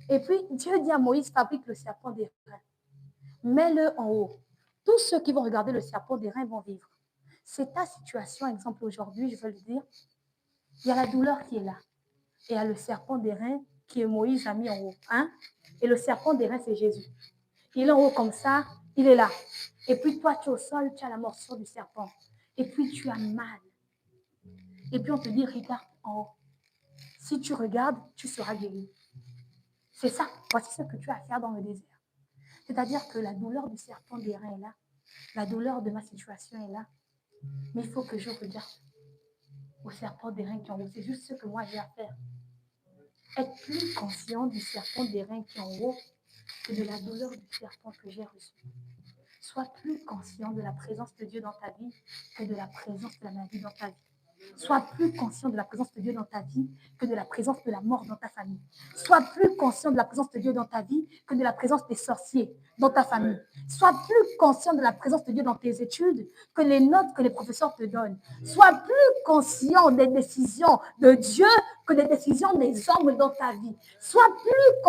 Et puis, Dieu dit à Moïse, fabrique le serpent des reins. Mets-le en haut. Tous ceux qui vont regarder le serpent des reins vont vivre. C'est ta situation, exemple, aujourd'hui, je veux le dire. Il y a la douleur qui est là. Et il y a le serpent des reins que Moïse a mis en haut. Hein? Et le serpent des reins, c'est Jésus. Il est en haut comme ça, il est là. Et puis toi, tu es au sol, tu as la morsure du serpent. Et puis tu as mal. Et puis on te dit, regarde en haut. Si tu regardes, tu seras guéri. C'est ça. Voici ce que tu as à faire dans le désert. C'est-à-dire que la douleur du serpent des reins est là. La douleur de ma situation est là. Mais il faut que je regarde au serpent des reins qui est en haut. C'est juste ce que moi j'ai à faire. Être plus conscient du serpent des reins qui est en haut que de la douleur du serpent que j'ai reçu. Sois plus conscient de la présence de Dieu dans ta vie que de la présence de la maladie dans ta vie. Sois plus conscient de la présence de Dieu dans ta vie que de la présence de la mort dans ta famille. Sois plus conscient de la présence de Dieu dans ta vie que de la présence des sorciers dans ta famille. Sois plus conscient de la présence de Dieu dans tes études que les notes que les professeurs te donnent. Sois plus conscient des décisions de Dieu que des décisions des hommes dans ta vie. Sois plus